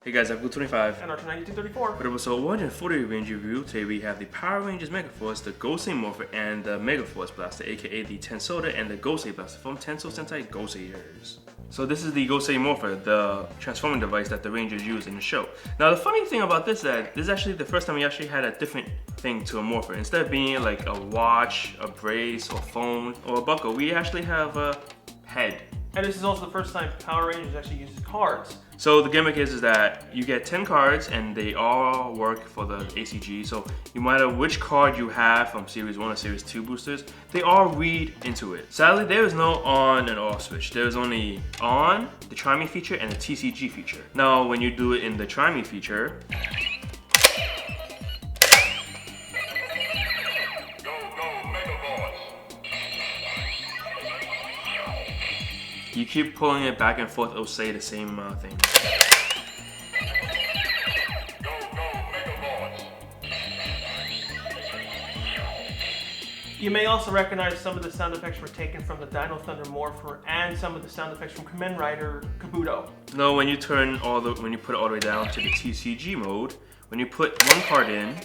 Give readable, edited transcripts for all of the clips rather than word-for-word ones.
Hey guys, I'm Blue25 and R29234. For episode 140 range review, today we have the Power Rangers Megaforce, the Gosei Morpher, and the Megaforce Blaster, aka the Tensouder and the Gosei Blaster from Tensou Sentai Goseigers. So this is the Gosei Morpher, the transforming device that the Rangers use in the show. Now the funny thing about this is that this is actually the first time we actually had a different thing to a Morpher. Instead of being like a watch, a brace, or phone, or a buckle, we actually have a head. And this is also the first time Power Rangers actually uses cards. So the gimmick is that you get 10 cards and they all work for the AVCHD. So no matter which card you have from Series 1 or Series 2 boosters, they all read into it. Sadly, there is no on and off switch. There is only on, the Try Me feature, and the TCG feature. Now, when you do it in the Try Me feature, you keep pulling it back and forth, it'll say the same thing. You may also recognize some of the sound effects were taken from the Dino Thunder Morpher and some of the sound effects from Kamen Rider Kabuto. No, when you put it all the way down to the TCG mode, when you put one card in,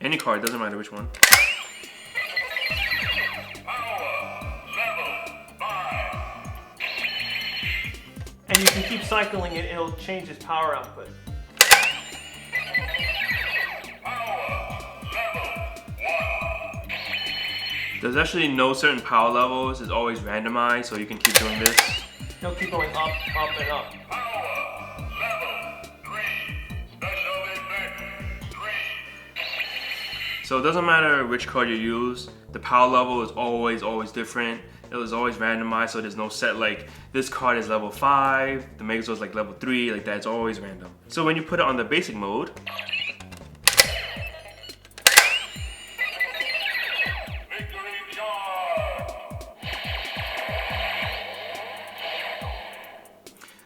any card, doesn't matter which one, and you can keep cycling it, it'll change its power output. there's actually no certain power levels, it's always randomized, so you can keep doing this. It'll keep going up, up, and up. So it doesn't matter which card you use, the power level is always different. It was always randomized, so there's no set like this card is level 5, the Megazord is like level 3, like that, it's always random. So when you put it on the basic mode,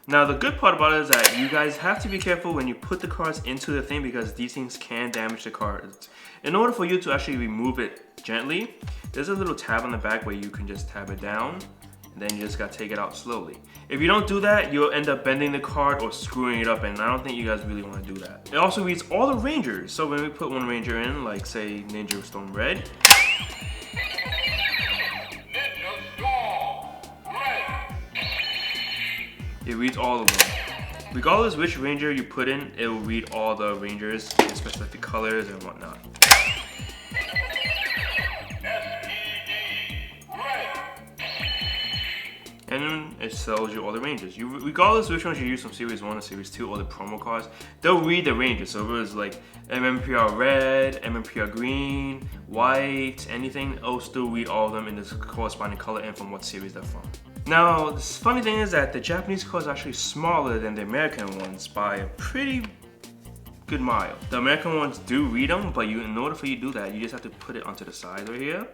now the good part about it is that you guys have to be careful when you put the cards into the thing because these things can damage the cards. In order for you to actually remove it gently, there's a little tab on the back where you can just tab it down and then you just gotta take it out slowly. If you don't do that, you'll end up bending the card or screwing it up, and I don't think you guys really want to do that. It also reads all the Rangers, so when we put one Ranger in, like say Ninja Storm Red, it reads all of them. Regardless which Ranger you put in, it will read all the Rangers, especially like the colors and whatnot. And it tells you all the Rangers. Regardless which ones you use from Series 1 or Series 2 or the promo cards, they'll read the Rangers. So if it was like MMPR Red, MMPR Green, White, anything, it'll still read all of them in the corresponding color and from what series they're from. Now, the funny thing is that the Japanese cards are actually smaller than the American ones by a pretty good mile. The American ones do read them, but in order for you to do that, you just have to put it onto the side right here.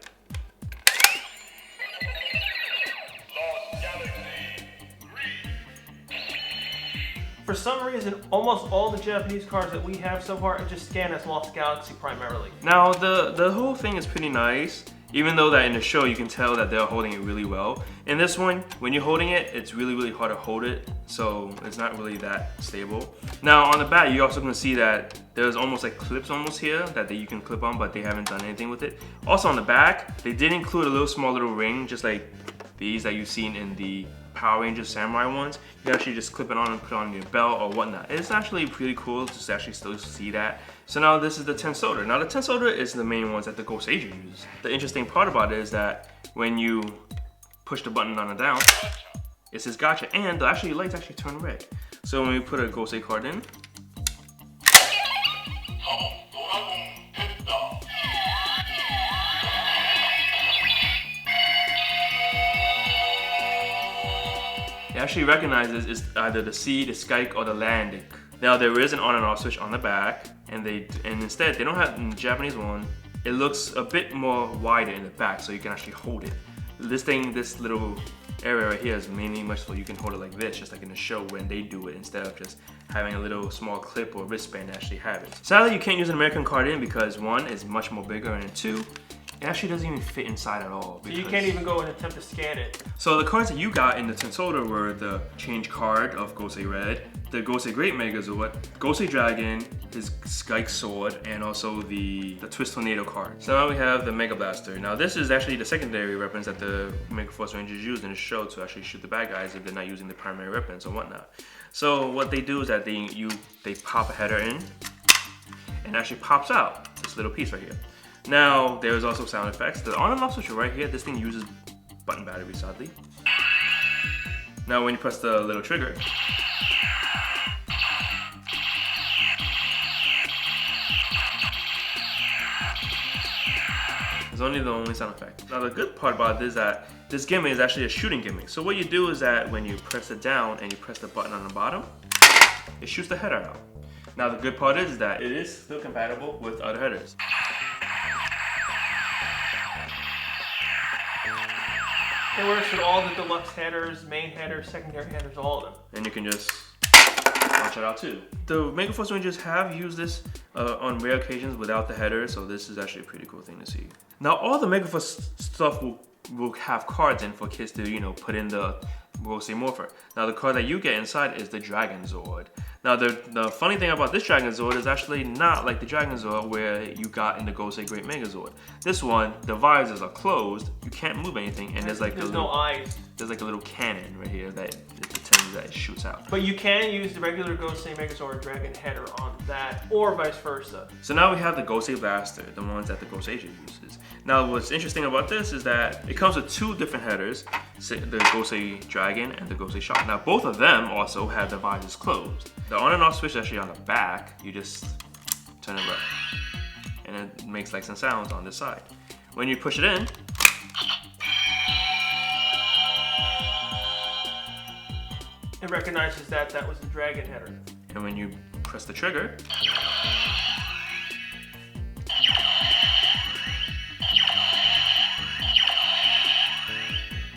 For some reason, almost all the Japanese cards that we have so far just scan as Lost Galaxy primarily. Now, the whole thing is pretty nice. Even though that in the show you can tell that they're holding it really well. In this one, when you're holding it, it's really hard to hold it, so it's not really that stable. Now on the back, you're also going to see that there's almost like clips almost here that you can clip on, but they haven't done anything with it. Also on the back, they did include a small little ring, just like these that you've seen in the Power Rangers Samurai ones. You can actually just clip it on and put it on your belt or whatnot. It's actually pretty cool to actually still see that. So now this is the Tensouder. Now the Tensouder is the main ones that the Goseigers use. The interesting part about it is that when you push the button on and down, it says gotcha, and the lights actually turn red. So when we put a Gosei card in, It actually recognizes it's either the C, the Skyke, or the Landic. Now there is an on and off switch on the back, and instead they don't have in the Japanese one. It looks a bit more wider in the back, so you can actually hold it. This little area right here is mainly much so you can hold it like this, just like in the show when they do it, instead of just having a little small clip or wristband to actually have it. Sadly, you can't use an American card in because one, it's much more bigger, and two, it actually doesn't even fit inside at all. So you can't even go and attempt to scan it. So the cards that you got in the Tensouder were the change card of Gosei Red, the Gosei Great Megazord, Gosei Dragon, his Skyke Sword, and also the Twist Tornado card. So now we have the Mega Blaster. Now this is actually the secondary weapons that the Mega Force Rangers use in the show to actually shoot the bad guys if they're not using the primary weapons or whatnot. So what they do is that they pop a header in, and it actually pops out this little piece right here. Now, there's also sound effects. The on and off switch right here, this thing uses button battery, sadly. Now, when you press the little trigger, it's only the only sound effect. Now, the good part about this is that this gimmick is actually a shooting gimmick. So what you do is that when you press it down and you press the button on the bottom, it shoots the header out. Now, the good part is that it is still compatible with other headers. It works with all the deluxe headers, main headers, secondary headers, all of them. And you can just launch it out too. The Mega Force Rangers have used this on rare occasions without the header, so this is actually a pretty cool thing to see. Now all the Mega Force stuff will have cards in for kids to, put in the Gosei Morpher. Now the card that you get inside is the Dragon Zord. Now the funny thing about this Dragon Zord is actually not like the Dragon Zord where you got in the Gosei Great Megazord. This one, the visors are closed, you can't move anything, and there's no eyes. There's like a little cannon right here that it pretends that it shoots out. But you can use the regular Gosei Megazord Dragon header on that, or vice versa. So now we have the Gosei Blaster, the ones that the Gosei uses. Now what's interesting about this is that it comes with two different headers, the Gosei Dragon and the Gosei Shock. Now both of them also have the visors closed. The on and off switch is actually on the back. You just turn it right, and it makes like some sounds on this side. When you push it in, it recognizes that was the Dragon header. And when you press the trigger,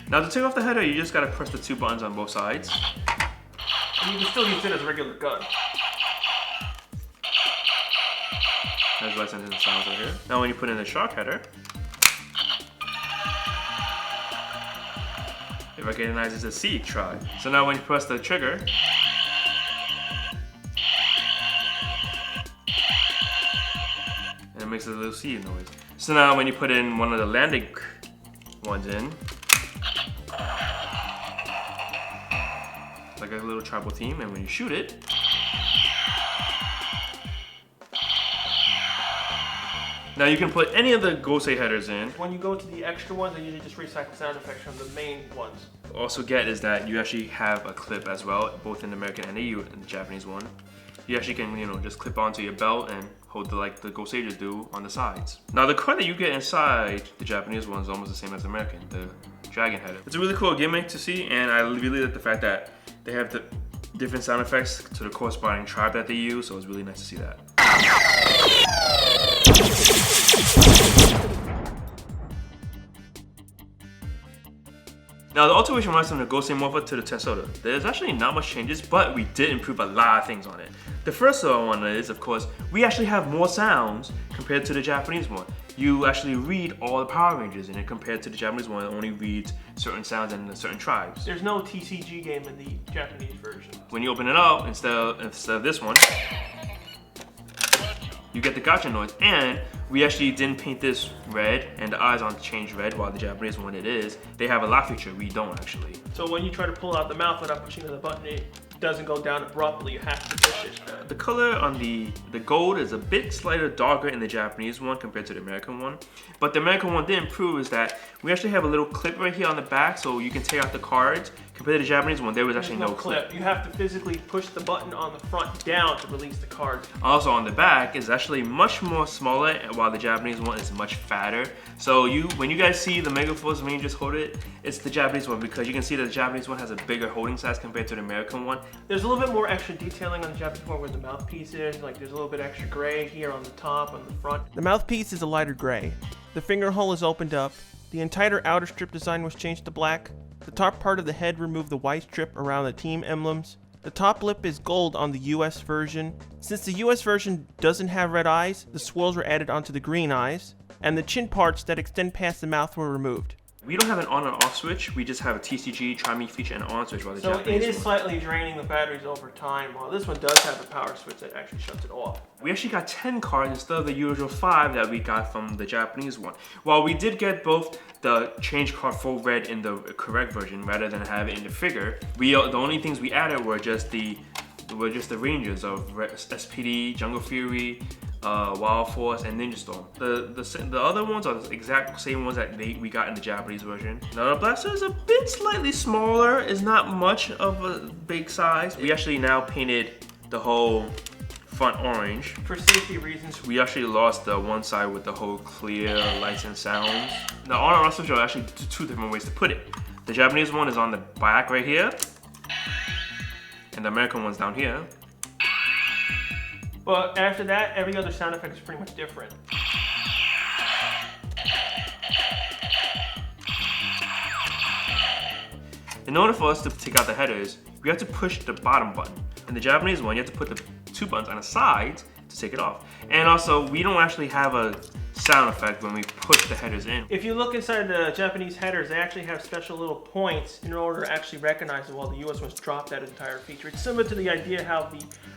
now to take off the header, you just gotta press the two buttons on both sides. And you can still use it as a regular gun. There's lights and sounds right here. Now when you put in the shock header, it recognizes a C try. So now when you press the trigger, and it makes a little C noise. So now when you put in one of the landing ones in, like a little tribal theme, and when you shoot it, now you can put any of the Gosei headers in. When you go to the extra ones, they usually just recycle sound effects from the main ones. Also get is that you actually have a clip as well, both in the American and the Japanese one. You actually can, just clip onto your belt and hold like the Goseigers do on the sides. Now the card that you get inside the Japanese one is almost the same as the American, the Dragon header. It's a really cool gimmick to see, and I really like the fact that they have the different sound effects to the corresponding tribe that they use, so it's really nice to see that. Now the alteration runs from the Gosei Morpher to the Tensouder. There's actually not much changes, but we did improve a lot of things on it. The first one is, of course, we actually have more sounds compared to the Japanese one. You actually read all the Power Rangers in it compared to the Japanese one that only reads certain sounds in certain tribes. There's no TCG game in the Japanese version. When you open it up, instead of this one, you get the gotcha noise, and we actually didn't paint this red, and the eyes aren't changed red, while the Japanese one it is. They have a lock feature, we don't actually. So when you try to pull out the mouth without pushing the button, it doesn't go down abruptly, you have to push it. The color on the gold is a bit slightly darker in the Japanese one compared to the American one. But the American one did improve is that we actually have a little clip right here on the back, so you can take out the cards, Compared to the Japanese one, there was actually no clip. You have to physically push the button on the front down to release the cards. Also on the back is actually much more smaller, while the Japanese one is much fatter. So when you guys see the Mega Force when you just hold it, it's the Japanese one, because you can see that the Japanese one has a bigger holding size compared to the American one. There's a little bit more extra detailing on the Japanese one where the mouthpiece is. Like there's a little bit extra gray here on the top, on the front. The mouthpiece is a lighter gray. The finger hole is opened up. The entire outer strip design was changed to black. The top part of the head removed the white strip around the team emblems. The top lip is gold on the US version. Since the US version doesn't have red eyes, the swirls were added onto the green eyes, and the chin parts that extend past the mouth were removed. We don't have an on and off switch, we just have a TCG, try me feature, and on switch, while the Japanese So it is slightly draining the batteries over time, while this one does have a power switch that actually shuts it off. We actually got 10 cards instead of the usual 5 that we got from the Japanese one. While we did get both the change card full red in the correct version rather than have it in the figure, the only things we added were just the ranges of SPD, Jungle Fury, Wild Force, and Ninja Storm. The other ones are the exact same ones that we got in the Japanese version. Now the blaster is a bit slightly smaller, it's not much of a big size. We actually now painted the whole front orange. For safety reasons. We actually lost the one side with the whole clear lights and sounds. Now on and off switch are actually two different ways to put it. The Japanese one is on the back right here, and the American one's down here. But after that, every other sound effect is pretty much different. In order for us to take out the headers, we have to push the bottom button. In the Japanese one, you have to put the 2 buttons on the sides to take it off. And also, we don't actually have a sound effect when we push the headers in. If you look inside the Japanese headers, they actually have special little points in order to actually recognize it, while the US ones drop that entire feature. It's similar to the idea how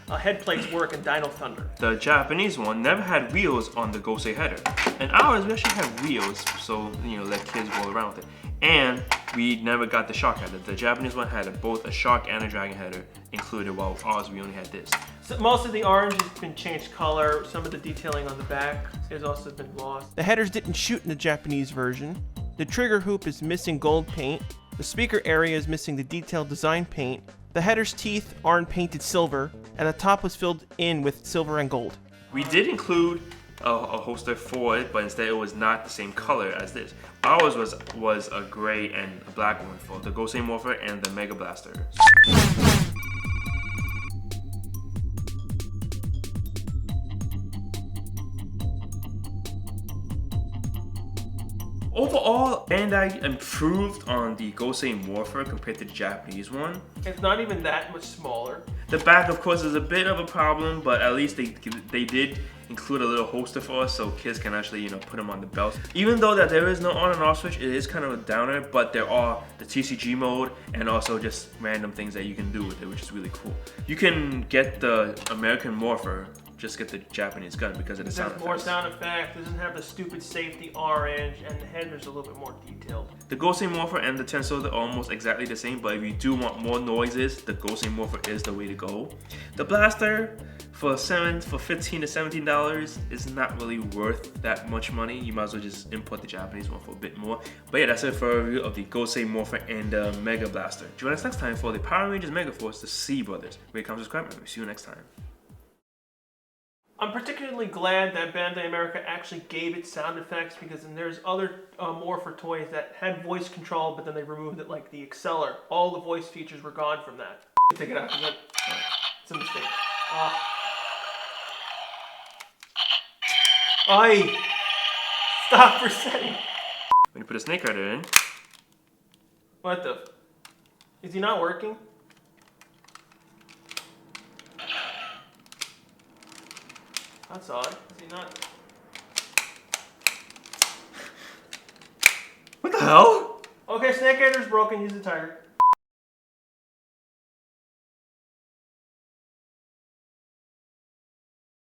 the head plates work in Dino Thunder. The Japanese one never had wheels on the Gosei header. And ours, we actually have wheels, so let kids roll around with it. And we never got the shark header. The Japanese one had both a shark and a dragon header included, while ours we only had this. So most of the orange has been changed color. Some of the detailing on the back has also been lost. The headers didn't shoot in the Japanese version. The trigger hoop is missing gold paint. The speaker area is missing the detailed design paint. The header's teeth aren't painted silver, and the top was filled in with silver and gold. We did include a holster for it, but instead it was not the same color as this. Ours was a gray and a black one for the Gosei Morpher and the Mega Blaster. Overall, Bandai improved on the Gosei Morpher compared to the Japanese one. It's not even that much smaller. The back, of course, is a bit of a problem, but at least they did include a little holster for us so kids can actually put them on the belt. Even though that there is no on and off switch, it is kind of a downer, but there are the TCG mode and also just random things that you can do with it, which is really cool. You can get the American Morpher, just get the Japanese gun because of the sound effects. More sound effects, it doesn't have the stupid safety orange, and the header's a little bit more detailed. The Gosei Morpher and the Tensouder are almost exactly the same, but if you do want more noises, the Gosei Morpher is the way to go. The blaster for $15 to $17 is not really worth that much money. You might as well just import the Japanese one for a bit more. But yeah, that's it for a review of the Gosei Morpher and the Mega Blaster. Join us next time for the Power Rangers Mega Force, the C Brothers. Rate, comment, subscribe, and we'll see you next time. I'm particularly glad that Bandai America actually gave it sound effects, because there's other Morpher toys that had voice control, but then they removed it, like the Exceller. All the voice features were gone from that. Take it out. It's a mistake. Aye! Stop resetting. When you put a snake rider in. What the? Is he not working? That's odd. Is he not? What the hell? Okay, Snake Rider's broken. Use the tiger.